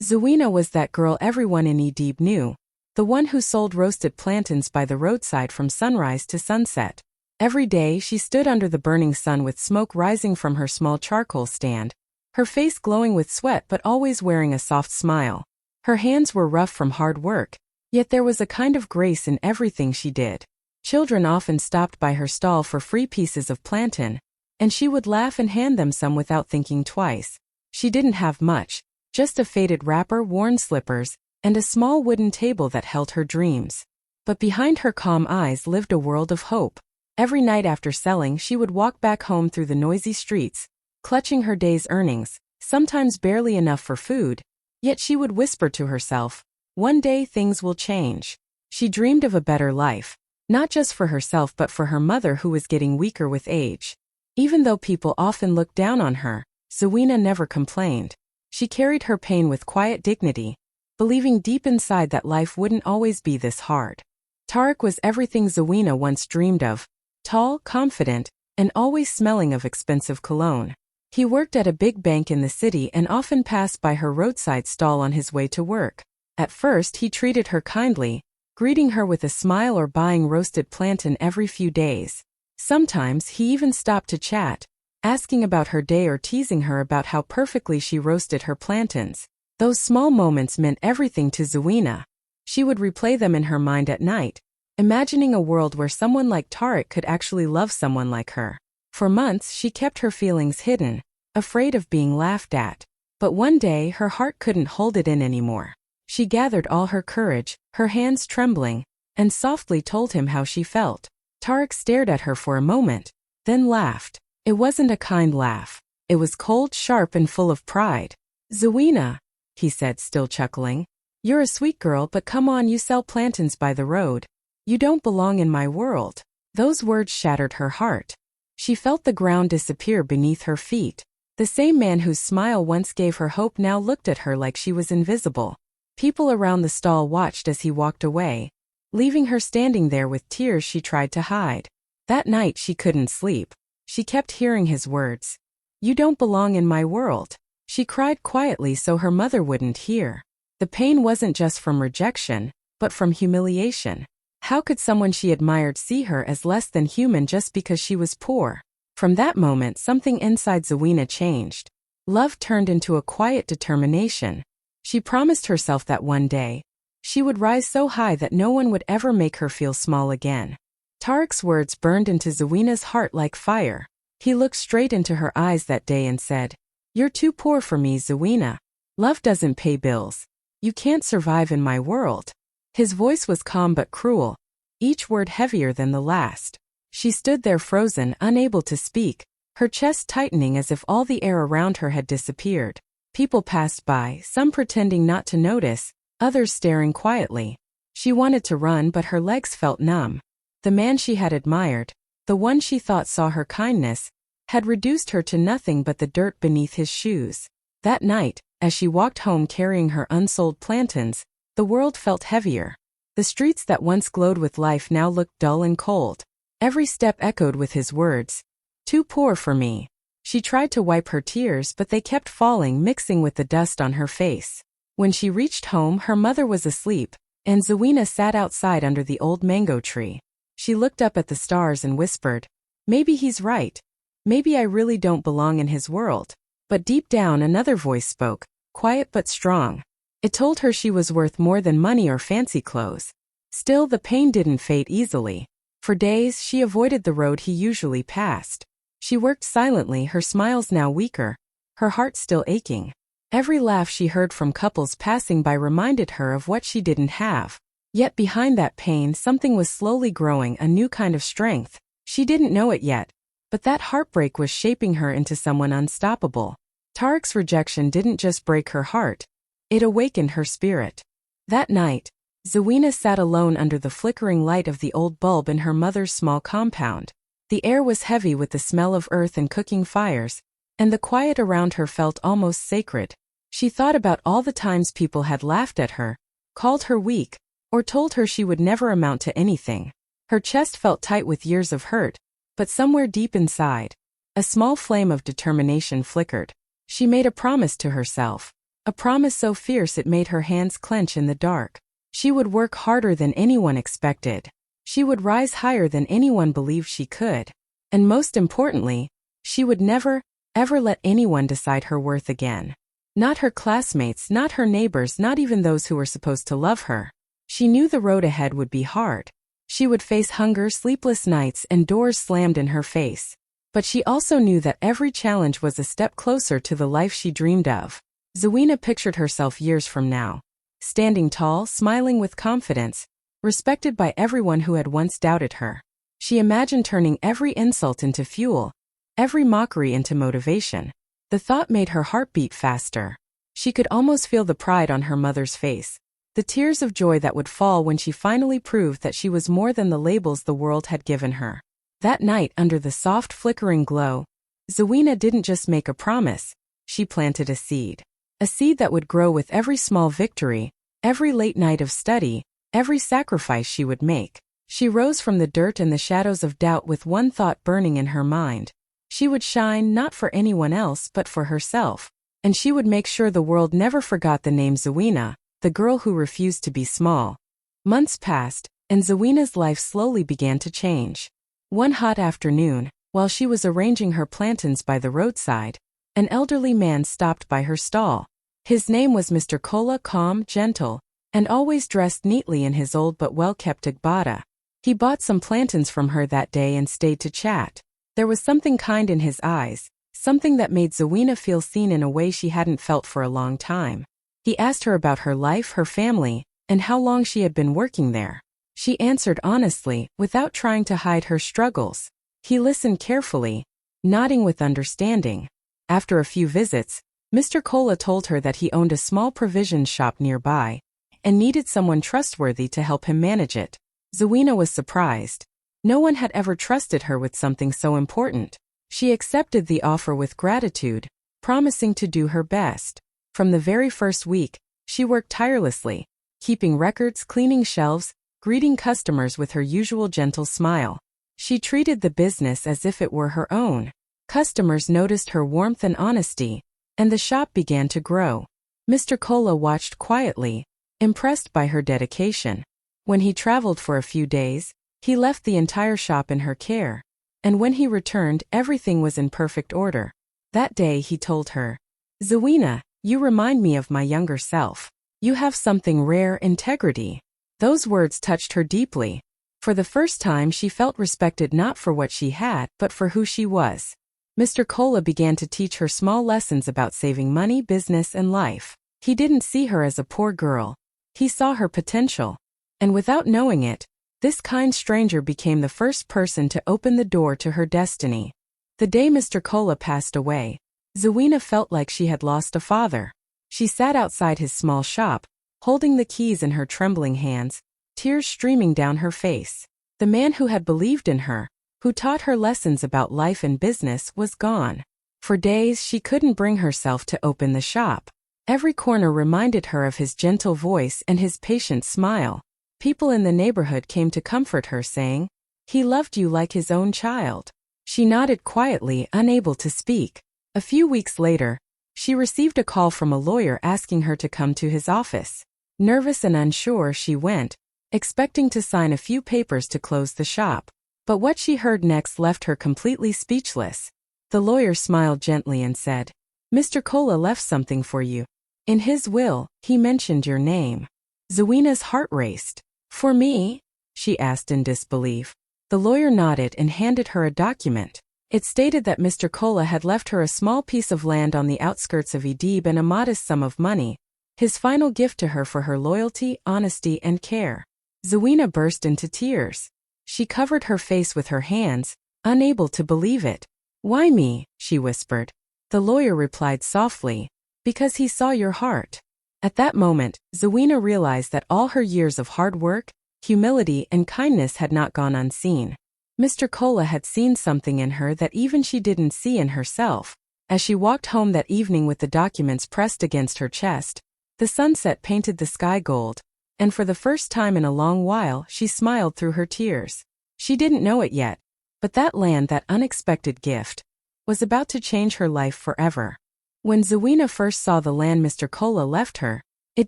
Zuena was that girl everyone in EBUBE knew, the one who sold roasted plantains by the roadside from sunrise to sunset. Every day she stood under the burning sun with smoke rising from her small charcoal stand, her face glowing with sweat but always wearing a soft smile. Her hands were rough from hard work, yet there was a kind of grace in everything she did. Children often stopped by her stall for free pieces of plantain, and she would laugh and hand them some without thinking twice. She didn't have much, just a faded wrapper, worn slippers, and a small wooden table that held her dreams. But behind her calm eyes lived a world of hope. Every night after selling, she would walk back home through the noisy streets, clutching her day's earnings, sometimes barely enough for food. Yet she would whisper to herself, "One day things will change." She dreamed of a better life, not just for herself but for her mother who was getting weaker with age. Even though people often looked down on her, Zuena never complained. She carried her pain with quiet dignity, believing deep inside that life wouldn't always be this hard. Tarek was everything Zuena once dreamed of. Tall, confident, and always smelling of expensive cologne. He worked at a big bank in the city and often passed by her roadside stall on his way to work. At first he treated her kindly, greeting her with a smile or buying roasted plantain every few days. Sometimes he even stopped to chat, asking about her day or teasing her about how perfectly she roasted her plantains. Those small moments meant everything to Zuena. She would replay them in her mind at night, imagining a world where someone like Tarek could actually love someone like her. For months she kept her feelings hidden, afraid of being laughed at. But one day her heart couldn't hold it in anymore. She gathered all her courage, her hands trembling, and softly told him how she felt. Tarek stared at her for a moment, then laughed. It wasn't a kind laugh. It was cold, sharp, and full of pride. "Zuena," he said, still chuckling, "you're a sweet girl, but come on, you sell plantains by the road. You don't belong in my world." Those words shattered her heart. She felt the ground disappear beneath her feet. The same man whose smile once gave her hope now looked at her like she was invisible. People around the stall watched as he walked away, leaving her standing there with tears she tried to hide. That night she couldn't sleep. She kept hearing his words. "You don't belong in my world." She cried quietly so her mother wouldn't hear. The pain wasn't just from rejection, but from humiliation. How could someone she admired see her as less than human just because she was poor? From that moment something inside Zuena changed. Love turned into a quiet determination. She promised herself that one day, she would rise so high that no one would ever make her feel small again. Tarek's words burned into Zuena's heart like fire. He looked straight into her eyes that day and said, "You're too poor for me, Zuena. Love doesn't pay bills. You can't survive in my world." His voice was calm but cruel, each word heavier than the last. She stood there frozen, unable to speak, her chest tightening as if all the air around her had disappeared. People passed by, some pretending not to notice, others staring quietly. She wanted to run but her legs felt numb. The man she had admired, the one she thought saw her kindness, had reduced her to nothing but the dirt beneath his shoes. That night, as she walked home carrying her unsold plantains, the world felt heavier. The streets that once glowed with life now looked dull and cold. Every step echoed with his words, "Too poor for me." She tried to wipe her tears but they kept falling, mixing with the dust on her face. When she reached home her mother was asleep, and Zuena sat outside under the old mango tree. She looked up at the stars and whispered, "Maybe he's right. Maybe I really don't belong in his world." But deep down another voice spoke, quiet but strong. It told her she was worth more than money or fancy clothes. Still, the pain didn't fade easily. For days, she avoided the road he usually passed. She worked silently, her smiles now weaker, her heart still aching. Every laugh she heard from couples passing by reminded her of what she didn't have. Yet behind that pain, something was slowly growing, a new kind of strength. She didn't know it yet, but that heartbreak was shaping her into someone unstoppable. Tarek's rejection didn't just break her heart. It awakened her spirit. That night, Zuena sat alone under the flickering light of the old bulb in her mother's small compound. The air was heavy with the smell of earth and cooking fires, and the quiet around her felt almost sacred. She thought about all the times people had laughed at her, called her weak, or told her she would never amount to anything. Her chest felt tight with years of hurt, but somewhere deep inside, a small flame of determination flickered. She made a promise to herself. A promise so fierce it made her hands clench in the dark. She would work harder than anyone expected. She would rise higher than anyone believed she could. And most importantly, she would never, ever let anyone decide her worth again. Not her classmates, not her neighbors, not even those who were supposed to love her. She knew the road ahead would be hard. She would face hunger, sleepless nights, and doors slammed in her face. But she also knew that every challenge was a step closer to the life she dreamed of. Zawina pictured herself years from now, standing tall, smiling with confidence, respected by everyone who had once doubted her. She imagined turning every insult into fuel, every mockery into motivation. The thought made her heart beat faster. She could almost feel the pride on her mother's face, the tears of joy that would fall when she finally proved that she was more than the labels the world had given her. That night, under the soft, flickering glow, Zawina didn't just make a promise, she planted a seed. A seed that would grow with every small victory, every late night of study, every sacrifice she would make. She rose from the dirt and the shadows of doubt with one thought burning in her mind. She would shine not for anyone else but for herself, and she would make sure the world never forgot the name Zawina, the girl who refused to be small. Months passed, and Zawina's life slowly began to change. One hot afternoon, while she was arranging her plantains by the roadside, an elderly man stopped by her stall. His name was Mr. Kola, calm, gentle, and always dressed neatly in his old but well-kept agbada. He bought some plantains from her that day and stayed to chat. There was something kind in his eyes, something that made Zawina feel seen in a way she hadn't felt for a long time. He asked her about her life, her family, and how long she had been working there. She answered honestly, without trying to hide her struggles. He listened carefully, nodding with understanding. After a few visits, Mr. Kola told her that he owned a small provisions shop nearby and needed someone trustworthy to help him manage it. Zawina was surprised. No one had ever trusted her with something so important. She accepted the offer with gratitude, promising to do her best. From the very first week, she worked tirelessly, keeping records, cleaning shelves, greeting customers with her usual gentle smile. She treated the business as if it were her own. Customers noticed her warmth and honesty, and the shop began to grow. Mr. Kola watched quietly, impressed by her dedication. When he traveled for a few days, he left the entire shop in her care, and when he returned, everything was in perfect order. That day he told her, "Zawina, you remind me of my younger self. You have something rare, integrity." Those words touched her deeply. For the first time she felt respected not for what she had, but for who she was. Mr. Kola began to teach her small lessons about saving money, business, and life. He didn't see her as a poor girl. He saw her potential. And without knowing it, this kind stranger became the first person to open the door to her destiny. The day Mr. Kola passed away, Zawina felt like she had lost a father. She sat outside his small shop, holding the keys in her trembling hands, tears streaming down her face. The man who had believed in her, who taught her lessons about life and business, was gone. For days she couldn't bring herself to open the shop. Every corner reminded her of his gentle voice and his patient smile. People in the neighborhood came to comfort her, saying, "He loved you like his own child." She nodded quietly, unable to speak. A few weeks later, she received a call from a lawyer asking her to come to his office. Nervous and unsure, she went, expecting to sign a few papers to close the shop. But what she heard next left her completely speechless. The lawyer smiled gently and said, "Mr. Kola left something for you. In his will, he mentioned your name." Zawina's heart raced. "For me?" she asked in disbelief. The lawyer nodded and handed her a document. It stated that Mr. Kola had left her a small piece of land on the outskirts of EBUBE and a modest sum of money, his final gift to her for her loyalty, honesty, and care. Zawina burst into tears. She covered her face with her hands, unable to believe it. "Why me?" she whispered. The lawyer replied softly, "Because he saw your heart." At that moment, Zawina realized that all her years of hard work, humility, and kindness had not gone unseen. Mr. Kola had seen something in her that even she didn't see in herself. As she walked home that evening with the documents pressed against her chest, the sunset painted the sky gold, and for the first time in a long while she smiled through her tears. She didn't know it yet, but that land, that unexpected gift, was about to change her life forever. When Zawina first saw the land Mr. Kola left her, it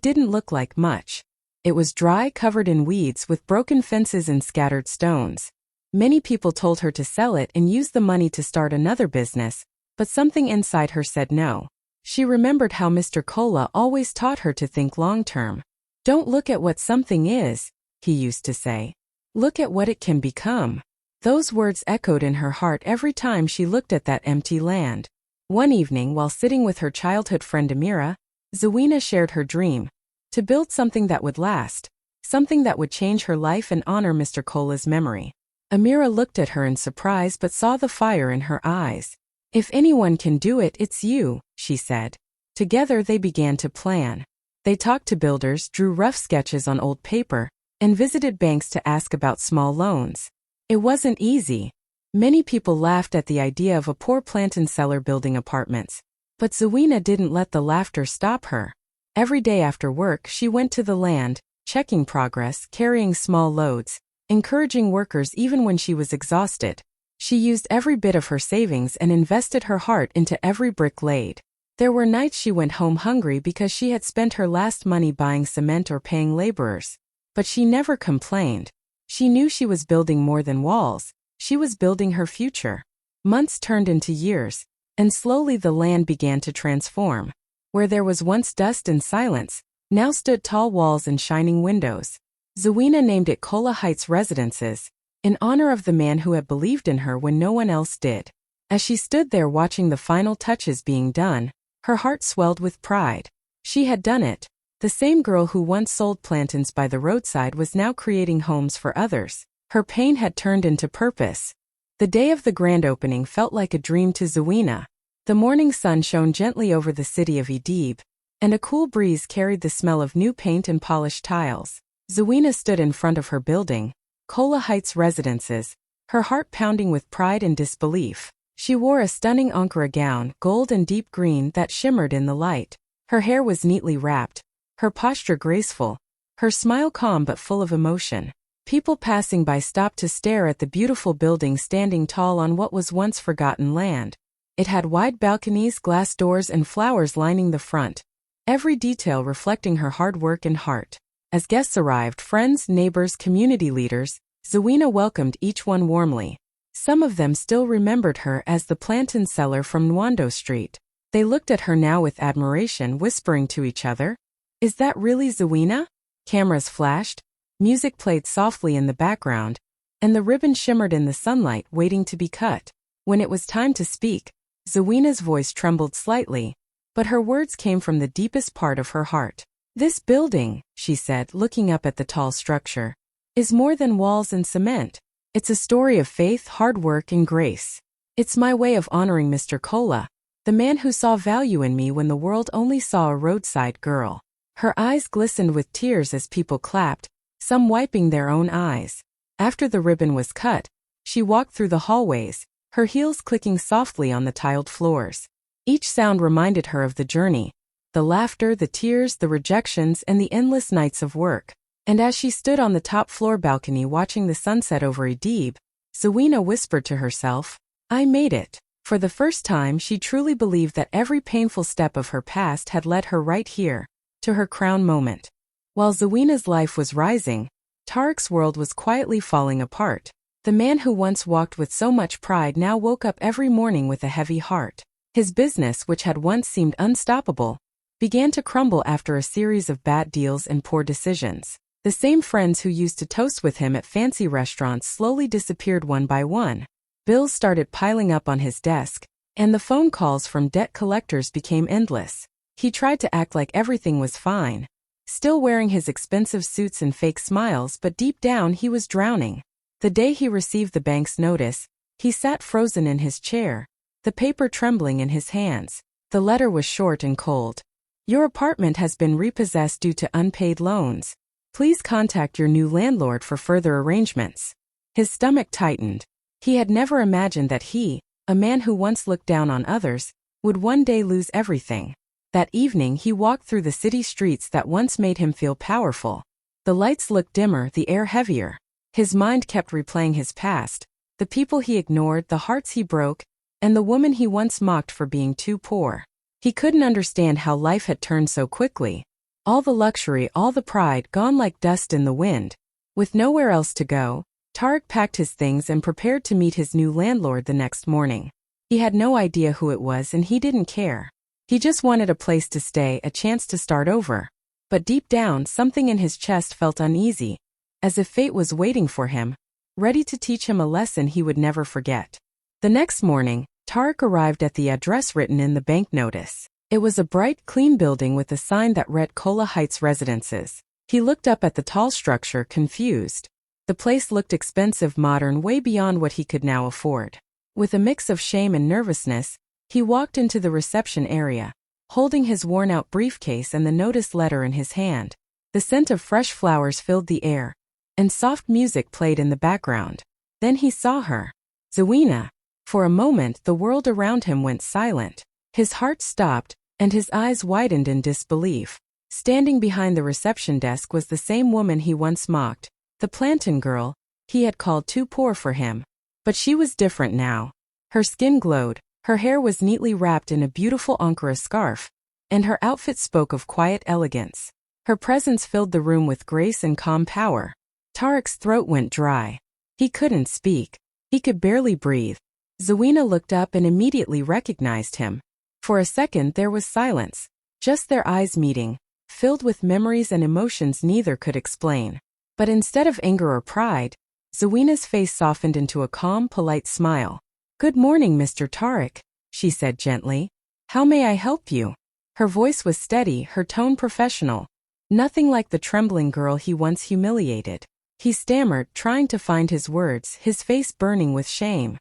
didn't look like much. It was dry, covered in weeds, with broken fences and scattered stones. Many people told her to sell it and use the money to start another business, but something inside her said no. She remembered how Mr. Kola always taught her to think long-term. "Don't look at what something is," he used to say. "Look at what it can become." Those words echoed in her heart every time she looked at that empty land. One evening, while sitting with her childhood friend Amira, Zawina shared her dream: to build something that would last, something that would change her life and honor Mr. Kola's memory. Amira looked at her in surprise but saw the fire in her eyes. "If anyone can do it, it's you," she said. Together they began to plan. They talked to builders, drew rough sketches on old paper, and visited banks to ask about small loans. It wasn't easy. Many people laughed at the idea of a poor plantain seller building apartments. But Zawina didn't let the laughter stop her. Every day after work, she went to the land, checking progress, carrying small loads, encouraging workers even when she was exhausted. She used every bit of her savings and invested her heart into every brick laid. There were nights she went home hungry because she had spent her last money buying cement or paying laborers. But she never complained. She knew she was building more than walls. She was building her future. Months turned into years, and slowly the land began to transform. Where there was once dust and silence, now stood tall walls and shining windows. Zawina named it Kola Heights Residences, in honor of the man who had believed in her when no one else did. As she stood there watching the final touches being done, her heart swelled with pride. She had done it. The same girl who once sold plantains by the roadside was now creating homes for others. Her pain had turned into purpose. The day of the grand opening felt like a dream to Zawina. The morning sun shone gently over the city of EBUBE, and a cool breeze carried the smell of new paint and polished tiles. Zawina stood in front of her building, Kola Heights Residences, her heart pounding with pride and disbelief. She wore a stunning Ankara gown, gold and deep green, that shimmered in the light. Her hair was neatly wrapped, her posture graceful, her smile calm but full of emotion. People passing by stopped to stare at the beautiful building standing tall on what was once forgotten land. It had wide balconies, glass doors, and flowers lining the front, every detail reflecting her hard work and heart. As guests arrived, friends, neighbors, community leaders, Zawina welcomed each one warmly. Some of them still remembered her as the plantain seller from Nwando Street. They looked at her now with admiration, whispering to each other, "Is that really Zawina?" Cameras flashed, music played softly in the background, and the ribbon shimmered in the sunlight, waiting to be cut. When it was time to speak, Zawina's voice trembled slightly, but her words came from the deepest part of her heart. "This building," she said, looking up at the tall structure, "is more than walls and cement. It's a story of faith, hard work, and grace. It's my way of honoring Mr. Kola, the man who saw value in me when the world only saw a roadside girl." Her eyes glistened with tears as people clapped, some wiping their own eyes. After the ribbon was cut, she walked through the hallways, her heels clicking softly on the tiled floors. Each sound reminded her of the journey, the laughter, the tears, the rejections, and the endless nights of work. And as she stood on the top floor balcony watching the sunset over EBUBE, Zawina whispered to herself, "I made it." For the first time, she truly believed that every painful step of her past had led her right here, to her crown moment. While Zawina's life was rising, Tariq's world was quietly falling apart. The man who once walked with so much pride now woke up every morning with a heavy heart. His business, which had once seemed unstoppable, began to crumble after a series of bad deals and poor decisions. The same friends who used to toast with him at fancy restaurants slowly disappeared one by one. Bills started piling up on his desk, and the phone calls from debt collectors became endless. He tried to act like everything was fine, still wearing his expensive suits and fake smiles, but deep down he was drowning. The day he received the bank's notice, he sat frozen in his chair, the paper trembling in his hands. The letter was short and cold. "Your apartment has been repossessed due to unpaid loans. Please contact your new landlord for further arrangements." His stomach tightened. He had never imagined that he, a man who once looked down on others, would one day lose everything. That evening he walked through the city streets that once made him feel powerful. The lights looked dimmer, the air heavier. His mind kept replaying his past, the people he ignored, the hearts he broke, and the woman he once mocked for being too poor. He couldn't understand how life had turned so quickly. All the luxury, all the pride, gone like dust in the wind. With nowhere else to go, Tarek packed his things and prepared to meet his new landlord the next morning. He had no idea who it was and he didn't care. He just wanted a place to stay, a chance to start over. But deep down, something in his chest felt uneasy, as if fate was waiting for him, ready to teach him a lesson he would never forget. The next morning, Tarek arrived at the address written in the bank notice. It was a bright, clean building with a sign that read Kola Heights Residences. He looked up at the tall structure, confused. The place looked expensive, modern, way beyond what he could now afford. With a mix of shame and nervousness, he walked into the reception area, holding his worn-out briefcase and the notice letter in his hand. The scent of fresh flowers filled the air, and soft music played in the background. Then he saw her. Zawina. For a moment, the world around him went silent. His heart stopped, and his eyes widened in disbelief. Standing behind the reception desk was the same woman he once mocked, the plantain girl he had called too poor for him. But she was different now. Her skin glowed, her hair was neatly wrapped in a beautiful Ankara scarf, and her outfit spoke of quiet elegance. Her presence filled the room with grace and calm power. Tarek's throat went dry. He couldn't speak. He could barely breathe. Zawina looked up and immediately recognized him. For a second there was silence, just their eyes meeting, filled with memories and emotions neither could explain. But instead of anger or pride, Zawina's face softened into a calm, polite smile. "Good morning, Mr. Tarek," she said gently. "How may I help you?" Her voice was steady, her tone professional. Nothing like the trembling girl he once humiliated. He stammered, trying to find his words, his face burning with shame.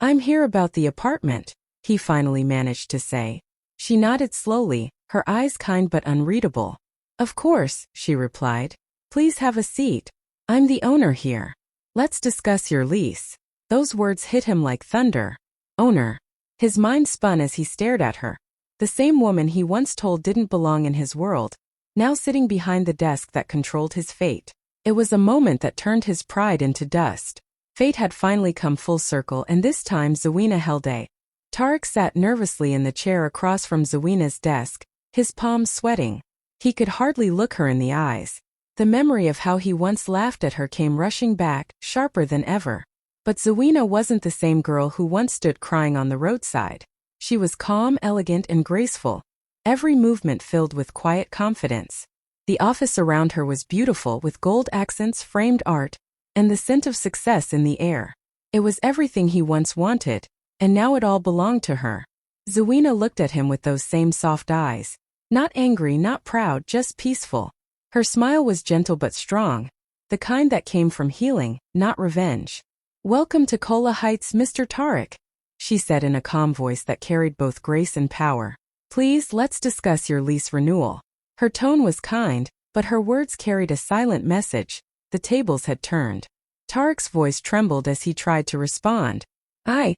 I'm here about the apartment," he finally managed to say. She nodded slowly, her eyes kind but unreadable. "Of course," she replied. "Please have a seat. I'm the owner here. Let's discuss your lease." Those words hit him like thunder. Owner. His mind spun as he stared at her. The same woman he once told didn't belong in his world, now sitting behind the desk that controlled his fate. It was a moment that turned his pride into dust. Fate had finally come full circle, and this time Zawina held a. Tarek sat nervously in the chair across from Zawina's desk, his palms sweating. He could hardly look her in the eyes. The memory of how he once laughed at her came rushing back, sharper than ever. But Zawina wasn't the same girl who once stood crying on the roadside. She was calm, elegant, and graceful, every movement filled with quiet confidence. The office around her was beautiful, with gold accents, framed art, and the scent of success in the air. It was everything he once wanted, and now it all belonged to her. Zawina looked at him with those same soft eyes. Not angry, not proud, just peaceful. Her smile was gentle but strong, the kind that came from healing, not revenge. "Welcome to Kola Heights, Mr. Tarek," she said in a calm voice that carried both grace and power. "Please, let's discuss your lease renewal." Her tone was kind, but her words carried a silent message. The tables had turned. Tarek's voice trembled as he tried to respond. I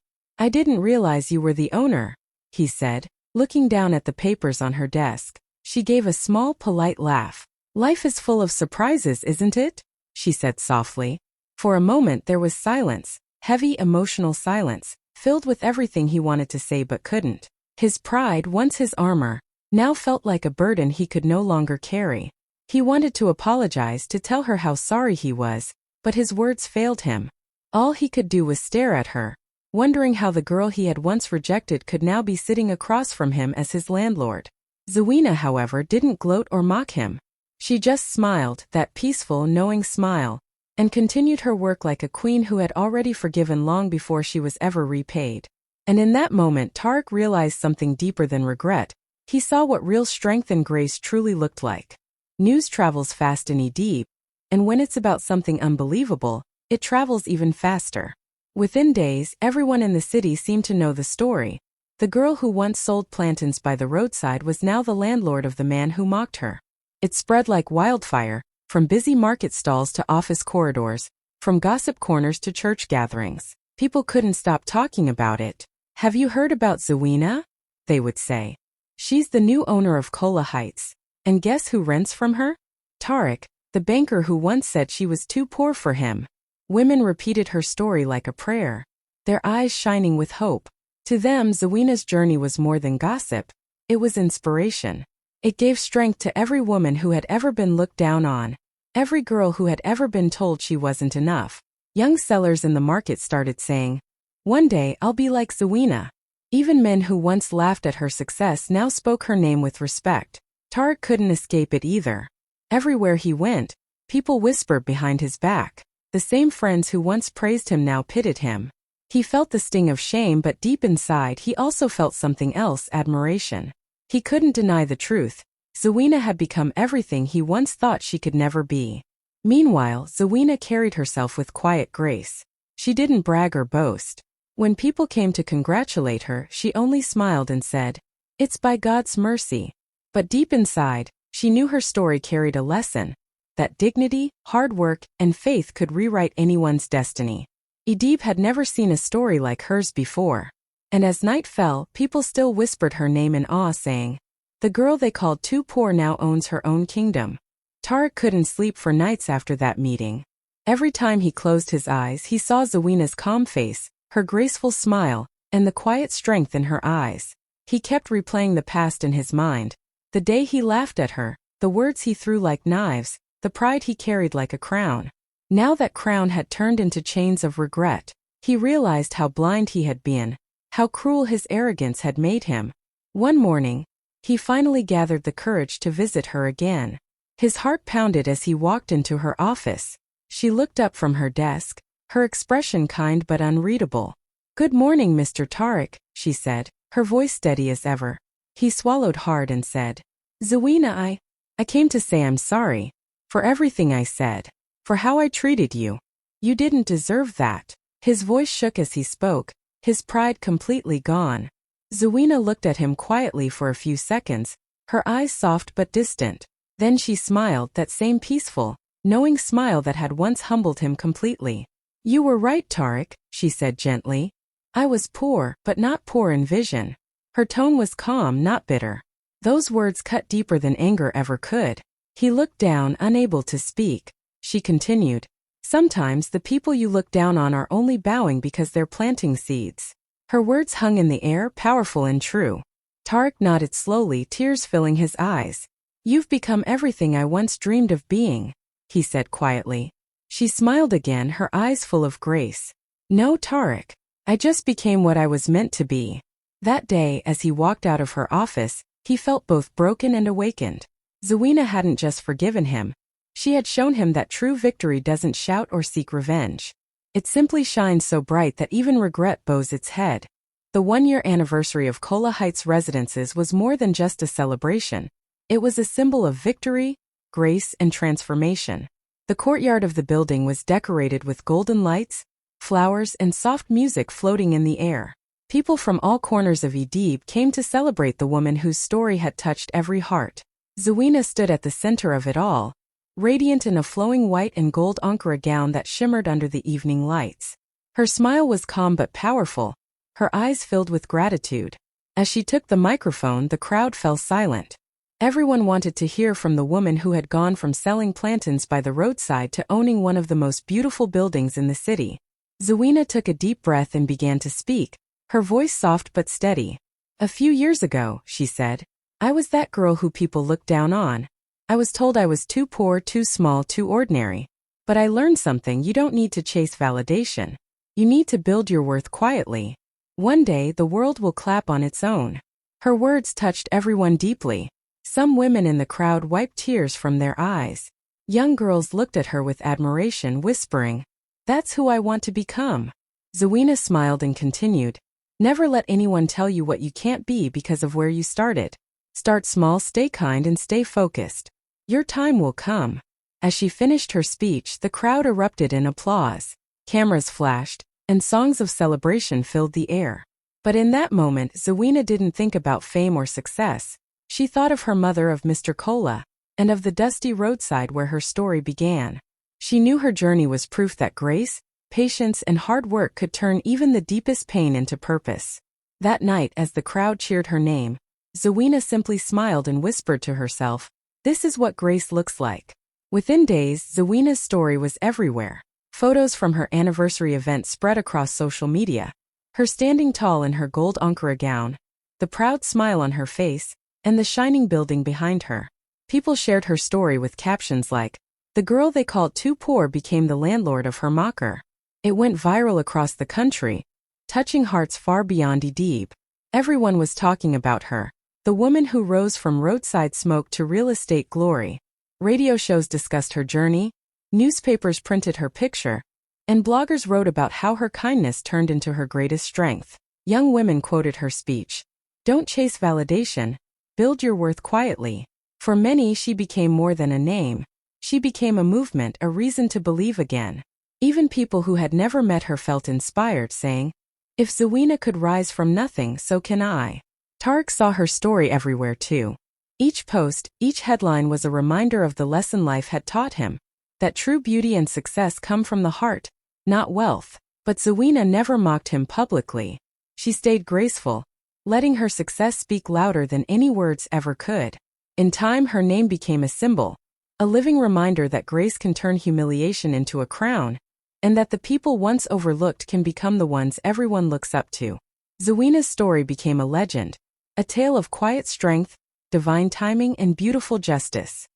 didn't realize you were the owner," he said, looking down at the papers on her desk. She gave a small, polite laugh. "Life is full of surprises, isn't it?" she said softly. For a moment there was silence, heavy, emotional silence, filled with everything he wanted to say but couldn't. His pride, once his armor, now felt like a burden he could no longer carry. He wanted to apologize, to tell her how sorry he was, but his words failed him. All he could do was stare at her, wondering how the girl he had once rejected could now be sitting across from him as his landlord. Zawina, however, didn't gloat or mock him. She just smiled, that peaceful, knowing smile, and continued her work like a queen who had already forgiven long before she was ever repaid. And in that moment Tarek realized something deeper than regret. He saw what real strength and grace truly looked like. News travels fast in EBUBE, and when it's about something unbelievable, it travels even faster. Within days, everyone in the city seemed to know the story. The girl who once sold plantains by the roadside was now the landlord of the man who mocked her. It spread like wildfire, from busy market stalls to office corridors, from gossip corners to church gatherings. People couldn't stop talking about it. "Have you heard about Zawina?" they would say. "She's the new owner of Kola Heights. And guess who rents from her? Tarek, the banker who once said she was too poor for him." Women repeated her story like a prayer, their eyes shining with hope. To them, Zawina's journey was more than gossip. It was inspiration. It gave strength to every woman who had ever been looked down on, every girl who had ever been told she wasn't enough. Young sellers in the market started saying, "One day I'll be like Zawina." Even men who once laughed at her success now spoke her name with respect. Tariq couldn't escape it either. Everywhere he went, people whispered behind his back. The same friends who once praised him now pitied him. He felt the sting of shame, but deep inside he also felt something else: admiration. He couldn't deny the truth. Zawina had become everything he once thought she could never be. Meanwhile, Zawina carried herself with quiet grace. She didn't brag or boast. When people came to congratulate her, she only smiled and said, "It's by God's mercy." But deep inside, she knew her story carried a lesson: that dignity, hard work, and faith could rewrite anyone's destiny. EBUBE had never seen a story like hers before. And as night fell, people still whispered her name in awe, saying, "The girl they called too poor now owns her own kingdom." Tariq couldn't sleep for nights after that meeting. Every time he closed his eyes, he saw Zawina's calm face, her graceful smile, and the quiet strength in her eyes. He kept replaying the past in his mind. The day he laughed at her, the words he threw like knives, the pride he carried like a crown. Now that crown had turned into chains of regret. He realized how blind he had been, how cruel his arrogance had made him. One morning, he finally gathered the courage to visit her again. His heart pounded as he walked into her office. She looked up from her desk, her expression kind but unreadable. "Good morning, Mr. Tariq," she said, her voice steady as ever. He swallowed hard and said, "Zawina, I came to say I'm sorry. For everything I said. For how I treated you. You didn't deserve that." His voice shook as he spoke, his pride completely gone. Zawina looked at him quietly for a few seconds, her eyes soft but distant. Then she smiled, that same peaceful, knowing smile that had once humbled him completely. "You were right, Tariq," she said gently. "I was poor, but not poor in vision." Her tone was calm, not bitter. Those words cut deeper than anger ever could. He looked down, unable to speak. She continued, "Sometimes the people you look down on are only bowing because they're planting seeds." Her words hung in the air, powerful and true. Tariq nodded slowly, tears filling his eyes. "You've become everything I once dreamed of being," he said quietly. She smiled again, her eyes full of grace. "No, Tariq. I just became what I was meant to be." That day, as he walked out of her office, he felt both broken and awakened. Zawina hadn't just forgiven him. She had shown him that true victory doesn't shout or seek revenge. It simply shines so bright that even regret bows its head. The one-year anniversary of Kola Heights Residences was more than just a celebration. It was a symbol of victory, grace, and transformation. The courtyard of the building was decorated with golden lights, flowers, and soft music floating in the air. People from all corners of EBUBE came to celebrate the woman whose story had touched every heart. Zawina stood at the center of it all, radiant in a flowing white and gold Ankara gown that shimmered under the evening lights. Her smile was calm but powerful, her eyes filled with gratitude. As she took the microphone, the crowd fell silent. Everyone wanted to hear from the woman who had gone from selling plantains by the roadside to owning one of the most beautiful buildings in the city. Zawina took a deep breath and began to speak, her voice soft but steady. "A few years ago," she said, "I was that girl who people looked down on. I was told I was too poor, too small, too ordinary. But I learned something: you don't need to chase validation. You need to build your worth quietly. One day the world will clap on its own." Her words touched everyone deeply. Some women in the crowd wiped tears from their eyes. Young girls looked at her with admiration, whispering, "That's who I want to become." Zawina smiled and continued, "Never let anyone tell you what you can't be because of where you started. Start small, stay kind, and stay focused. Your time will come." As she finished her speech, the crowd erupted in applause. Cameras flashed, and songs of celebration filled the air. But in that moment, Zawina didn't think about fame or success. She thought of her mother, of Mr. Kola, and of the dusty roadside where her story began. She knew her journey was proof that grace, patience, and hard work could turn even the deepest pain into purpose. That night, as the crowd cheered her name, Zawina simply smiled and whispered to herself, "This is what grace looks like." Within days, Zawina's story was everywhere. Photos from her anniversary event spread across social media. Her standing tall in her gold ankara gown, the proud smile on her face, and the shining building behind her. People shared her story with captions like, "The girl they called too poor became the landlord of her mocker." It went viral across the country, touching hearts far beyond Idib. Everyone was talking about her, the woman who rose from roadside smoke to real estate glory. Radio shows discussed her journey, newspapers printed her picture, and bloggers wrote about how her kindness turned into her greatest strength. Young women quoted her speech, "Don't chase validation, build your worth quietly." For many, she became more than a name. She became a movement, a reason to believe again. Even people who had never met her felt inspired, saying, "If Zawina could rise from nothing, so can I." Tariq saw her story everywhere too. Each post, each headline was a reminder of the lesson life had taught him, that true beauty and success come from the heart, not wealth. But Zawina never mocked him publicly. She stayed graceful, letting her success speak louder than any words ever could. In time, her name became a symbol, a living reminder that grace can turn humiliation into a crown, and that the people once overlooked can become the ones everyone looks up to. Zawina's story became a legend, a tale of quiet strength, divine timing, and beautiful justice.